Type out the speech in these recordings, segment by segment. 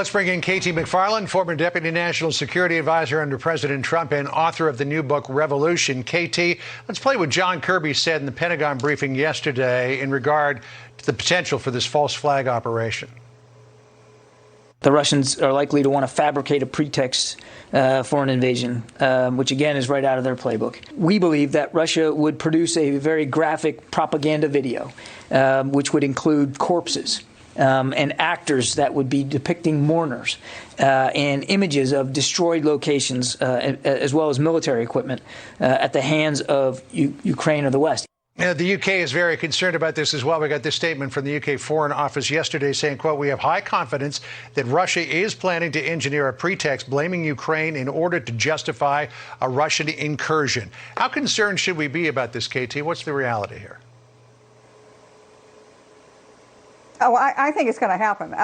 Let's bring in KT McFarland, former Deputy National Security Advisor under President Trump and author of the new book, Revolution. KT, let's play what John Kirby said in the Pentagon briefing yesterday in regard to the potential for this false flag operation. The Russians are likely to want to fabricate a pretext for an invasion, which again is right out of their playbook. We believe that Russia would produce a very graphic propaganda video, which would include corpses and actors that would be depicting mourners and images of destroyed locations, as well as military equipment at the hands of Ukraine or the West. The UK is very concerned about this as well. We got this statement from the UK Foreign Office yesterday saying, quote, "We have high confidence that Russia is planning to engineer a pretext blaming Ukraine in order to justify a Russian incursion." How concerned should we be about this, KT? What's the reality here? Oh, I think it's going to happen.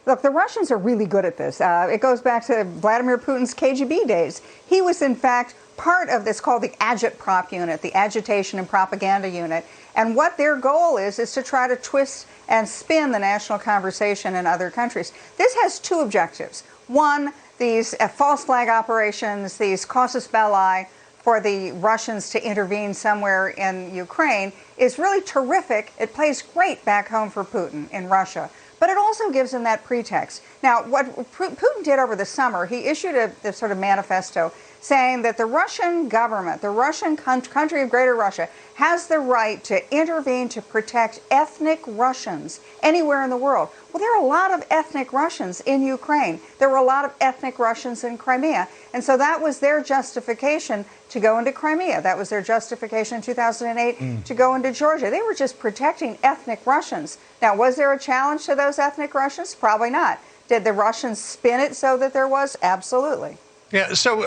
Look, the Russians are really good at this. It goes back to Vladimir Putin's KGB days. He was, in fact, part of this called the Agitprop unit, the Agitation and Propaganda Unit. And what their goal is to try to twist and spin the national conversation in other countries. This has two objectives. One, these false flag operations, these casus belli for the Russians to intervene somewhere in Ukraine is really terrific. It plays great back home for Putin in Russia. But it also gives him that pretext. Now, what Putin did over the summer, he issued a sort of manifesto saying that the Russian government, the Russian country of Greater Russia, has the right to intervene to protect ethnic Russians anywhere in the world. Well, there are a lot of ethnic Russians in Ukraine. There were a lot of ethnic Russians in Crimea. And so that was their justification to go into Crimea. That was their justification in 2008 to go into Georgia. They were just protecting ethnic Russians. Now, was there a challenge to those ethnic Russians? Probably not. Did the Russians spin it so that there was? Absolutely. Yeah, so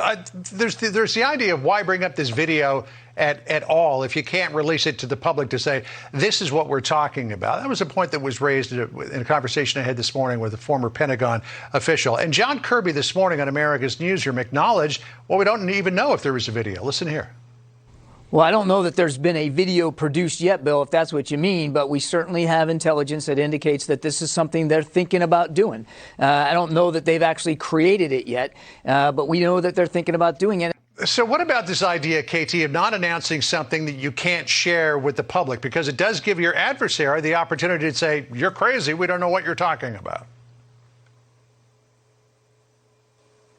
there's the idea of why bring up this video at all if you can't release it to the public to say, this is what we're talking about. That was a point that was raised in a conversation I had this morning with a former Pentagon official. And John Kirby this morning on America's Newsroom acknowledged, well, we don't even know if there was a video. Listen here. Well, I don't know that there's been a video produced yet, Bill, if that's what you mean, but we certainly have intelligence that indicates that this is something they're thinking about doing. I don't know that they've actually created it yet, but we know that they're thinking about doing it. So what about this idea, KT, of not announcing something that you can't share with the public? Because it does give your adversary the opportunity to say, you're crazy, we don't know what you're talking about.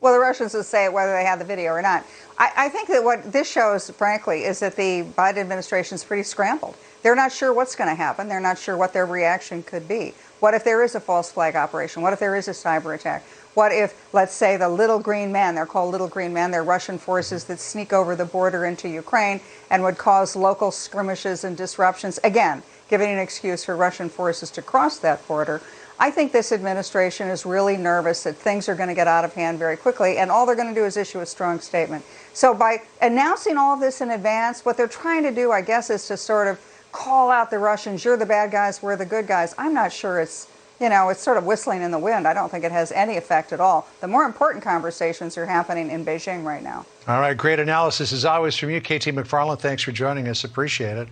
Well, the Russians will say it whether they have the video or not. I think that what this shows, frankly, is that the Biden administration is pretty scrambled. They're not sure what's going to happen. They're not sure what their reaction could be. What if there is a false flag operation? What if there is a cyber attack? What if, let's say, the little green men, they're called little green men, they're Russian forces that sneak over the border into Ukraine and would cause local skirmishes and disruptions, again, giving an excuse for Russian forces to cross that border. I think this administration is really nervous that things are going to get out of hand very quickly, and all they're going to do is issue a strong statement. So by announcing all of this in advance, what they're trying to do, I guess, is to sort of call out the Russians. You're the bad guys, we're the good guys. I'm not sure it's, it's sort of whistling in the wind. I don't think it has any effect at all. The more important conversations are happening in Beijing right now. All right, great analysis as always from you, KT McFarland. Thanks for joining us. Appreciate it.